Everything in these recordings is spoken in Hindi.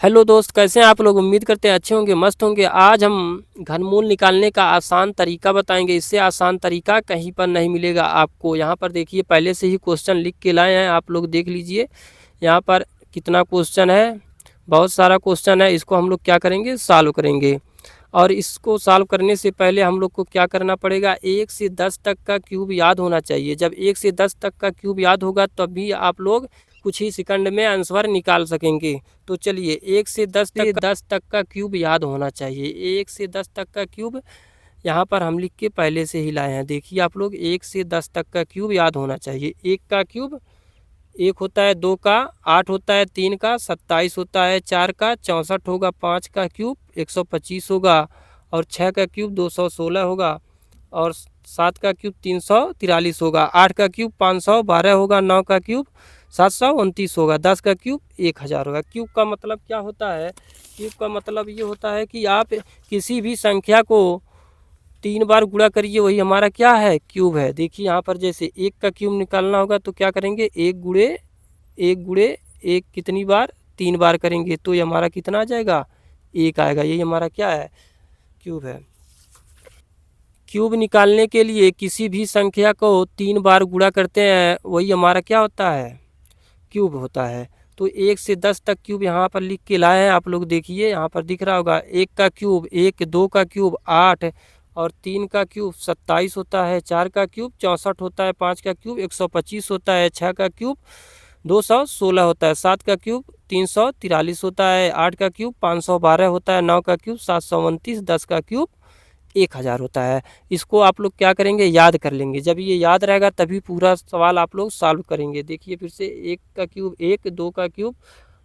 हेलो दोस्त, कैसे हैं आप लोग। उम्मीद करते हैं अच्छे होंगे, मस्त होंगे। आज हम घनमूल निकालने का आसान तरीका बताएंगे। इससे आसान तरीका कहीं पर नहीं मिलेगा आपको। यहाँ पर देखिए, पहले से ही क्वेश्चन लिख के लाए हैं, आप लोग देख लीजिए। यहाँ पर कितना क्वेश्चन है, बहुत सारा क्वेश्चन है। इसको हम लोग क्या करेंगे, सॉल्व करेंगे। और इसको सॉल्व करने से पहले हम लोग को क्या करना पड़ेगा, 1 से 10 तक का क्यूब याद होना चाहिए। जब 1 से 10 तक का क्यूब याद होगा तभी आप लोग कुछ ही सेकंड में आंसर निकाल सकेंगे। तो चलिए, 1 से 10 तक का क्यूब याद होना चाहिए। 1 से 10 तक का क्यूब यहाँ पर हम लिख के पहले से ही लाए हैं। देखिए आप लोग, 1 से 10 तक का क्यूब याद होना चाहिए। 1 का क्यूब 1 होता है, 2 का 8 होता है, 3 का 27 होता है, 4 का 64 होगा, 5 का क्यूब 125 होगा, और 6 का क्यूब 216 होगा, और 7 का क्यूब 343 होगा, 8 का क्यूब 512 होगा, 9 का क्यूब 729 होगा, 10 का क्यूब 1000 होगा। क्यूब का मतलब क्या होता है, क्यूब का मतलब ये होता है कि आप किसी भी संख्या को 3 बार गुणा करिए, वही हमारा क्या है, क्यूब है। देखिए यहाँ पर जैसे 1 का क्यूब निकालना होगा तो क्या करेंगे, 1 गुणे 1 कितनी बार, 3 बार करेंगे तो ये हमारा कितना आ जाएगा, 1 आएगा। यही हमारा क्या है, क्यूब है। क्यूब निकालने के लिए किसी भी संख्या को 3 बार गुणा करते हैं, वही हमारा क्या होता है, क्यूब होता है। तो 1 से 10 तक क्यूब यहाँ पर लिख के लाए हैं, आप लोग देखिए यहाँ पर दिख रहा होगा। 1 का क्यूब 1, 2 का क्यूब 8, और 3 का क्यूब 27 होता है, 4 का क्यूब 64 होता है, 5 का क्यूब 125 होता है, 6 का क्यूब 216 होता है, 7 का क्यूब 343 होता है, 8 का क्यूब 512 होता है, 9 का क्यूब 729, 10 का क्यूब 1000 होता है। इसको आप लोग क्या करेंगे, याद कर लेंगे। जब ये याद रहेगा तभी पूरा सवाल आप लोग सॉल्व करेंगे। देखिए फिर से, 1 का क्यूब 1, 2 का क्यूब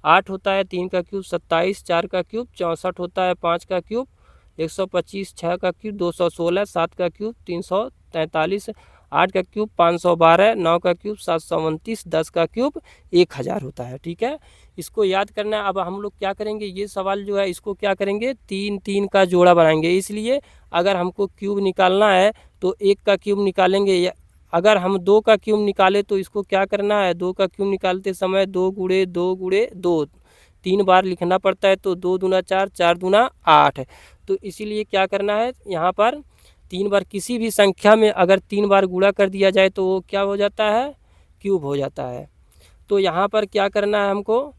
8 होता है, 3 का क्यूब 27, 4 का क्यूब 64 होता है, 5 का क्यूब 125, 6 का क्यूब 216, 7 का क्यूब 343, 8 का क्यूब 512, 9 का क्यूब 729, 10 का क्यूब 1000 होता है। ठीक है, इसको याद करना है। अब हम लोग क्या करेंगे, ये सवाल जो है इसको क्या करेंगे, 3 3 का जोड़ा बनाएंगे। इसलिए अगर हमको क्यूब निकालना है तो 1 का क्यूब निकालेंगे, या अगर हम 2 का क्यूब निकाले तो इसको क्या करना है, 2 का क्यूब निकालते समय 2 गुणे 2 गुणे 2 3 बार लिखना पड़ता है। तो 2 दूना 4, 4 दूना 8। तो इसीलिए क्या करना है, यहाँ पर 3 बार किसी भी संख्या में अगर 3 बार गुणा कर दिया जाए तो वो क्या हो जाता है, क्यूब हो जाता है। तो यहाँ पर क्या करना है हमको,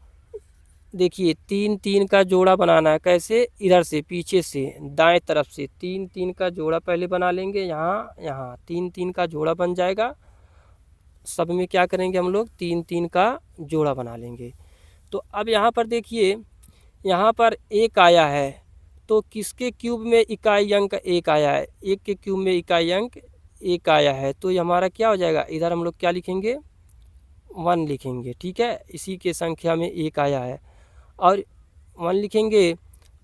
देखिए 3 3 का जोड़ा बनाना है। कैसे, इधर से पीछे से दाएं तरफ से 3 3 का जोड़ा पहले बना लेंगे। यहाँ यहाँ 3 3 का जोड़ा बन जाएगा। सब में क्या करेंगे हम लोग, 3 3 का जोड़ा बना लेंगे। तो अब यहाँ पर देखिए, यहाँ पर 1 आया है तो किसके क्यूब में इकाई अंक 1 आया है, 1 के क्यूब में इकाई अंक 1 आया है। तो ये हमारा क्या हो जाएगा, इधर हम लोग क्या लिखेंगे, 1 लिखेंगे। ठीक है, इसी के संख्या में 1 आया है और 1 लिखेंगे।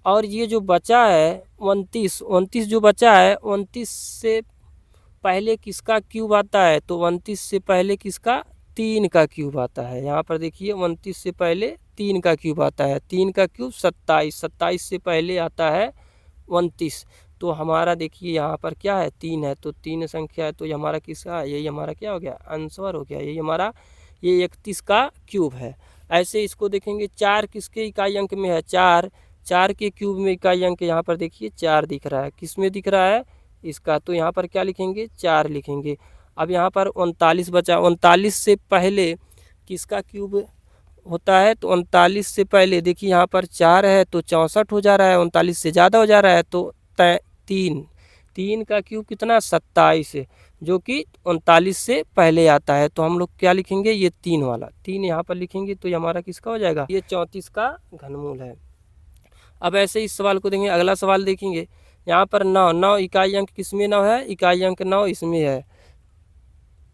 और ये जो बचा है 29 जो बचा है, 29 से पहले किसका क्यूब आता है, तो 29 से पहले किसका, 3 का क्यूब आता है। यहाँ पर देखिए 29 से पहले 3 का क्यूब आता है। 3 का क्यूब 27, 27 से पहले आता है 29। तो हमारा देखिए यहाँ पर क्या है, 3 है, तो 3 संख्या है, तो ये हमारा किसका, यही हमारा क्या हो गया, आंसर हो गया। यही हमारा ये 31 का क्यूब है। ऐसे इसको देखेंगे, 4 किसके इकाई अंक में है, 4 4 के क्यूब में इकाई अंक यहाँ पर देखिए 4 दिख रहा है। किस में दिख रहा है, इसका। तो यहाँ पर क्या लिखेंगे, 4 लिखेंगे। अब यहाँ पर 39 बचा। 39 से पहले किसका क्यूब होता है, तो 39 से पहले देखिए यहाँ पर 4 है तो 64 हो जा रहा है, 39 से ज़्यादा हो जा रहा है तो 3 3 का क्यूब कितना, 27, जो कि 39 से पहले आता है। तो हम लोग क्या लिखेंगे, ये 3 वाला 3 यहाँ पर लिखेंगे। तो ये हमारा किसका हो जाएगा, ये 34 का घनमूल है। अब ऐसे इस सवाल को देखेंगे, अगला सवाल देखेंगे। यहाँ पर 9 इकाई अंक किसमें 9 है, इकाई अंक 9 इसमें है,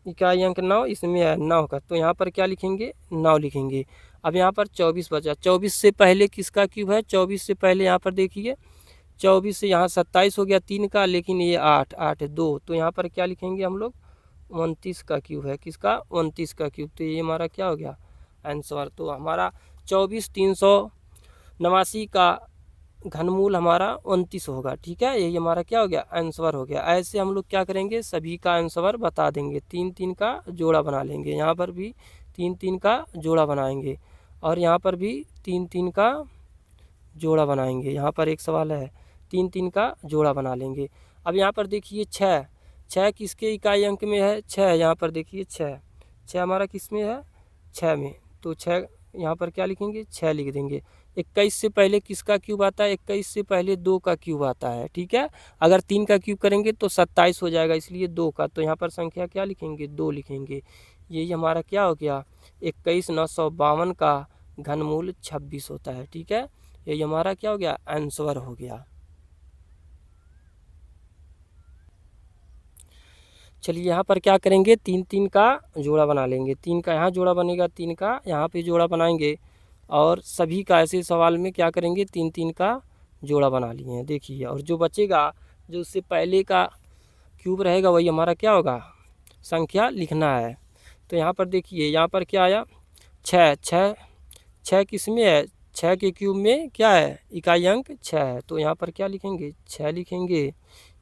इकाई अंक 9 इसमें है 9 का। तो यहाँ पर क्या लिखेंगे, 9 लिखेंगे। अब यहाँ पर 24 बचा। 24 से पहले किसका क्यूब है, 24 से पहले यहाँ पर देखिए 24 से यहाँ 27 हो गया 3 का, लेकिन ये 8 8 2। तो यहाँ पर क्या लिखेंगे हम लोग, 29 का क्यूब है। किसका, 29 का क्यूब। तो ये हमारा क्या हो गया, आंसर। तो हमारा 24 389 का घनमूल हमारा 29 होगा। ठीक है, यही हमारा क्या हो गया, आंसर हो गया। ऐसे हम लोग क्या करेंगे, सभी का आंसर बता देंगे। 3 3 का जोड़ा बना लेंगे। यहाँ पर भी 3 3 का जोड़ा बनाएंगे और यहाँ पर भी 3 3 का जोड़ा बनाएंगे। यहाँ पर एक सवाल है, 3 3 का जोड़ा बना लेंगे। अब यहाँ पर देखिए 6, 6 किसके इकाई अंक में है? 6। यहाँ पर देखिए 6, 6 हमारा किस में है? 6 में। तो 6 यहाँ पर क्या लिखेंगे? 6 लिख देंगे। 21 से पहले किसका क्यूब आता है? 21 से पहले 2 का क्यूब आता है, ठीक है। अगर 3 का क्यूब करेंगे तो 27 हो जाएगा, इसलिए 2 का। तो यहाँ पर संख्या क्या लिखेंगे? 2 लिखेंगे। यही हमारा क्या हो गया? 21,952 का घनमूल 26 होता है, ठीक है। यही हमारा क्या हो गया? आंसर हो गया। चलिए यहाँ पर क्या करेंगे? 3 3 का जोड़ा बना लेंगे। 3 का यहाँ जोड़ा बनेगा, 3 का यहाँ पे जोड़ा बनाएंगे। और सभी का ऐसे सवाल में क्या करेंगे? 3 3 का जोड़ा बना लिए हैं, देखिए। और जो बचेगा, जो उससे पहले का क्यूब रहेगा, वही हमारा क्या होगा? संख्या लिखना है। तो यहाँ पर देखिए, यहाँ पर क्या आया? 6, 6, 6 किस में है? 6 के क्यूब में क्या है? इकाई अंक 6 है। तो यहाँ पर क्या लिखेंगे? 6 लिखेंगे।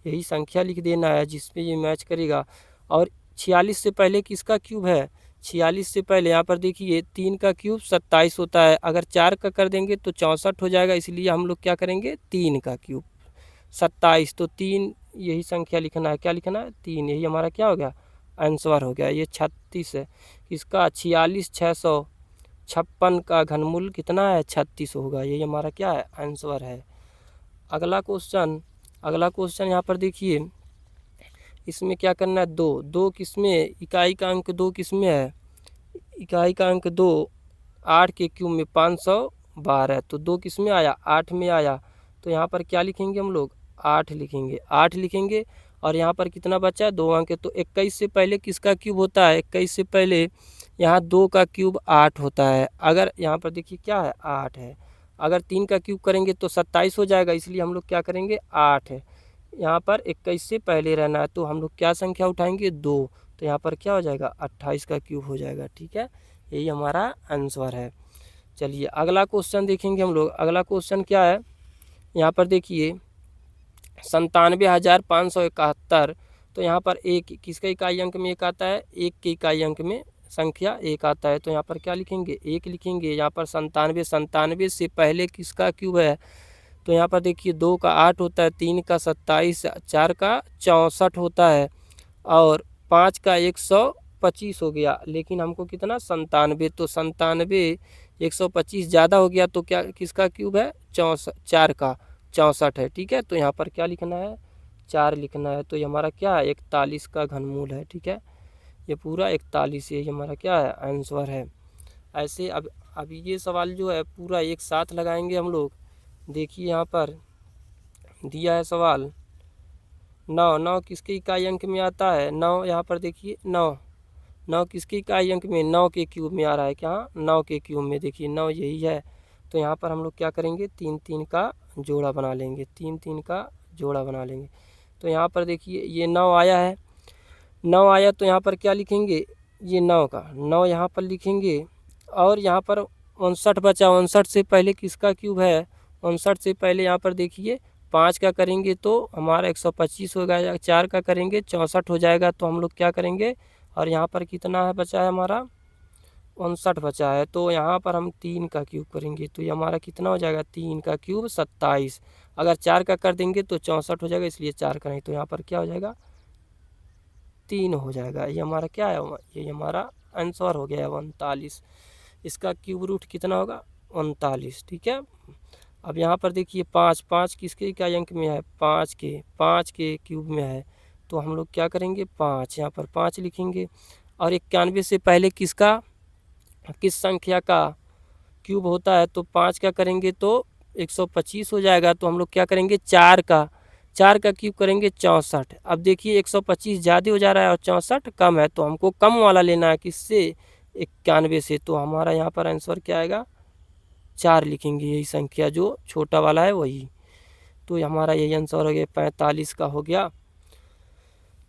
यही संख्या लिख देना है जिस पे ये मैच करेगा। और 46 से पहले किसका क्यूब है? 46 से पहले यहाँ पर देखिए 3 का क्यूब 27 होता है। अगर 4 का कर देंगे तो 64 हो जाएगा, इसलिए हम लोग क्या करेंगे? 3 का क्यूब 27। तो 3 यही संख्या लिखना है। क्या लिखना है? 3। यही हमारा क्या हो गया? आंसर हो गया। ये 36 है। किसका? 46,656 का घनमूल कितना है? 36 होगा। यही हमारा क्या है? आंसर है। अगला क्वेश्चन, अगला क्वेश्चन यहाँ पर देखिए, इसमें क्या करना है? 2, 2 किस में? इकाई का अंक 2 किस में है? इकाई का अंक 2 8 के क्यूब में 512। तो 2 किस में आया? 8 में आया। तो यहाँ पर क्या लिखेंगे हम लोग? 8 लिखेंगे। 8 लिखेंगे। और यहाँ पर कितना बचा है? 2 अंक। तो 21 से पहले किसका क्यूब होता है? 21 से पहले यहाँ 2 का क्यूब 8 होता है। अगर यहाँ पर देखिए क्या है? 8 है। अगर 3 का क्यूब करेंगे तो 27 हो जाएगा, इसलिए हम लोग क्या करेंगे? 8 है। यहाँ पर 21 से पहले रहना है, तो हम लोग क्या संख्या उठाएंगे? 2। तो यहाँ पर क्या हो जाएगा? 28 का क्यूब हो जाएगा, ठीक है। यही हमारा आंसर है। चलिए अगला क्वेश्चन देखेंगे हम लोग। अगला क्वेश्चन क्या है? यहाँ पर देखिए 97,571। तो यहाँ पर एक किसका इकाई अंक में एक आता है? 1 के इकाई अंक में संख्या 1 आता है। तो यहाँ पर क्या लिखेंगे? 1 लिखेंगे। यहाँ पर 97, 97 से पहले किसका क्यूब है? तो यहाँ पर देखिए 2 का 8 होता है, 3 का 27, 4 का 64 होता है, और 5 का 125 हो गया। लेकिन हमको कितना? 97। तो 97 125 ज़्यादा हो गया, तो क्या किसका क्यूब है? 4 का 64 है, ठीक है। तो यहाँ पर क्या लिखना है? 4 लिखना है। तो ये हमारा क्या है? 41 का घनमूल है, ठीक है। ये पूरा 41 ये हमारा क्या है? आंसर है। ऐसे अब ये सवाल जो है पूरा एक साथ लगाएंगे हम लोग। देखिए यहाँ पर दिया है सवाल 9, 9 किसके इकाई अंक में आता है? 9। यहाँ पर देखिए 9, 9 किसके इकाई अंक में? 9 के क्यूब में आ रहा है। क्या? 9 के क्यूब में। देखिए 9 यही है। तो यहाँ पर हम लोग क्या करेंगे? 3 3 का जोड़ा बना लेंगे। 3 3 का जोड़ा बना लेंगे। तो यहाँ पर देखिए ये 9 आया है। 9 आया तो यहाँ पर क्या लिखेंगे? ये 9 का 9 यहाँ पर लिखेंगे। और यहाँ पर 59 बचा। 59 से पहले किसका क्यूब है? 59 से पहले यहाँ पर देखिए 5 का करेंगे तो हमारा 125 हो जाएगा। 4 का करेंगे 64 हो जाएगा। तो हम लोग क्या करेंगे? और यहाँ पर कितना है बचा है? हमारा 59 बचा है। तो यहाँ पर हम 3 का क्यूब करेंगे, तो ये हमारा कितना हो जाएगा? 3 का क्यूब 27। अगर 4 का कर देंगे तो 64 हो जाएगा, इसलिए 4 का नहीं। तो यहाँ पर क्या हो जाएगा? 3 हो जाएगा। ये हमारा क्या है? ये हमारा आंसर हो गया 39। इसका क्यूब रूट कितना होगा? 39, ठीक है। अब यहाँ पर देखिए 5, 5 किसके इकाई अंक में है? 5 के क्यूब में है। तो हम लोग क्या करेंगे? 5 यहाँ पर 5 लिखेंगे। और 91 से पहले किस संख्या का क्यूब होता है? तो 5 का करेंगे तो 125 हो जाएगा। तो हम लोग क्या करेंगे? 4 का क्यूब करेंगे 64। अब देखिए 125 ज़्यादा हो जा रहा है और 64 कम है, तो हमको कम वाला लेना है। किससे? 91 से। तो हमारा यहाँ पर आंसर क्या आएगा? 4 लिखेंगे। यही संख्या जो छोटा वाला है वही। तो हमारा यही आंसर हो गया 45 का हो गया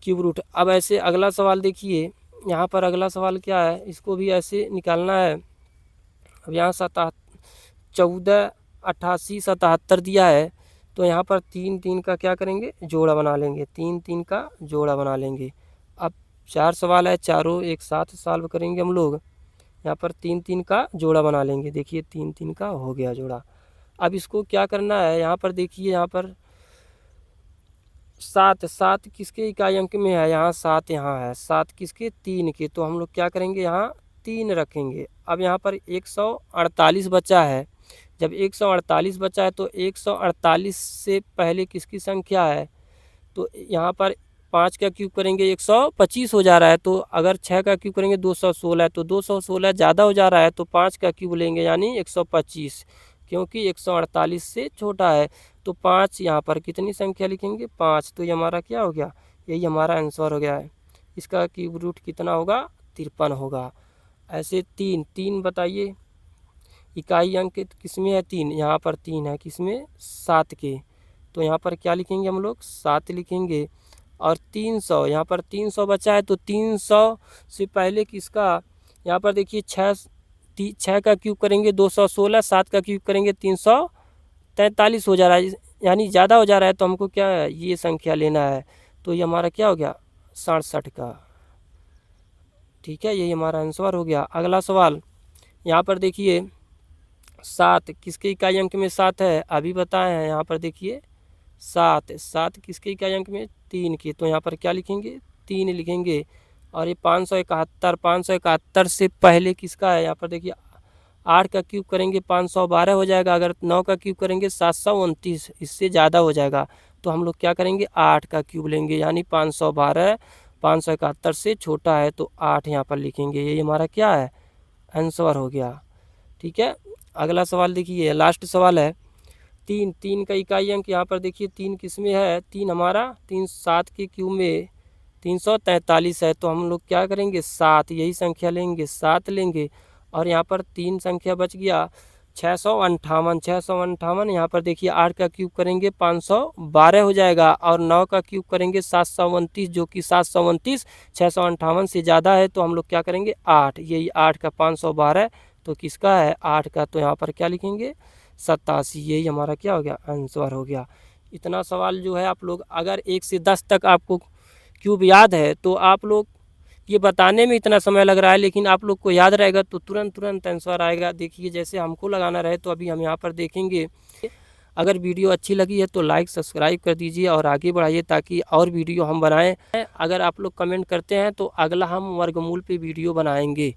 क्यूब रूट। अब ऐसे अगला सवाल देखिए, यहाँ पर अगला सवाल क्या है? इसको भी ऐसे निकालना है। अब यहाँ 14, 88, 77 दिया है। तो यहाँ पर 3 3 का क्या करेंगे? जोड़ा बना लेंगे। 3 3 का जोड़ा बना लेंगे। अब 4 सवाल है, चारों एक साथ सॉल्व करेंगे हम लोग। यहाँ पर 3 3 का जोड़ा बना लेंगे। देखिए 3 3 का हो गया जोड़ा। अब इसको क्या करना है, यहाँ पर देखिए, यहाँ पर 7 7 किसके इकाई अंक में है, यहाँ 7 यहाँ है, 7 किसके 3 के, तो हम लोग क्या करेंगे यहाँ 3 रखेंगे। अब यहाँ पर 148 बचा है, जब 148 बचा है तो 148 से पहले किसकी संख्या है, तो यहाँ पर 5 का क्यूब करेंगे 125 हो जा रहा है, तो अगर 6 का क्यूब करेंगे 216 है, तो 216 ज़्यादा हो जा रहा है तो 5 का क्यूब लेंगे यानी 125, क्योंकि 148 से छोटा है। तो 5 यहाँ पर कितनी संख्या लिखेंगे 5, तो ये हमारा क्या हो गया, यही हमारा आंसर हो गया है। इसका क्यूब रूट कितना होगा 53 होगा। ऐसे 3 3 बताइए इकाई अंक किसमें है 3, यहाँ पर 3 है किसमें 7 के, तो यहाँ पर क्या लिखेंगे हम लोग 7 लिखेंगे। और 300 यहाँ पर 300 बचा है, तो 300 से पहले किसका, यहाँ पर देखिए 6 का क्यूब करेंगे 216, 7 का क्यूब करेंगे 343 हो जा रहा है, यानी ज़्यादा हो जा रहा है, तो हमको क्या है ये संख्या लेना है, तो ये हमारा क्या हो गया 67 का। ठीक है, यही हमारा आंसर हो गया। अगला सवाल यहाँ पर देखिए 7 किसके इकाई अंक में 7 है, अभी बताए हैं, यहाँ पर देखिए 7 किसके इकाई अंक में 3 की, तो यहाँ पर क्या लिखेंगे 3 लिखेंगे। और ये 571 से पहले किसका है, यहाँ पर देखिए 8 का क्यूब करेंगे 512 हो जाएगा, अगर 9 का क्यूब करेंगे 729, इससे ज़्यादा हो जाएगा, तो हम लोग क्या करेंगे 8 का क्यूब लेंगे, यानी 512 571 से छोटा है, तो 8 यहाँ पर लिखेंगे, यही हमारा क्या है आंसर हो गया। ठीक है, अगला सवाल देखिए, लास्ट सवाल है 3 का इकाई अंक, यहाँ पर देखिए 3 किस में है, 3 हमारा 7 के क्यूब में 343 है, तो हम लोग क्या करेंगे 7 यही संख्या लेंगे 7 लेंगे। और यहाँ पर 3 संख्या बच गया 658 यहाँ पर देखिए 8 का क्यूब करेंगे 512 हो जाएगा, और 9 का क्यूब करेंगे 729, जो कि 729 658 से ज़्यादा है, तो हम लोग क्या करेंगे 8, यही 8 का 512 तो किसका है 8 का, तो यहाँ पर क्या लिखेंगे 87, यही हमारा क्या हो गया आंसर हो गया। इतना सवाल जो है आप लोग अगर 1 से 10 तक आपको क्यूब याद है, तो आप लोग ये बताने में इतना समय लग रहा है, लेकिन आप लोग को याद रहेगा तो तुरंत आंसर आएगा। देखिए जैसे हमको लगाना रहे, तो अभी हम यहाँ पर देखेंगे। अगर वीडियो अच्छी लगी है तो लाइक सब्सक्राइब कर दीजिए और आगे बढ़ाइए, ताकि और वीडियो हम बनाएं। अगर आप लोग कमेंट करते हैं तो अगला हम वर्गमूल पे वीडियो बनाएंगे।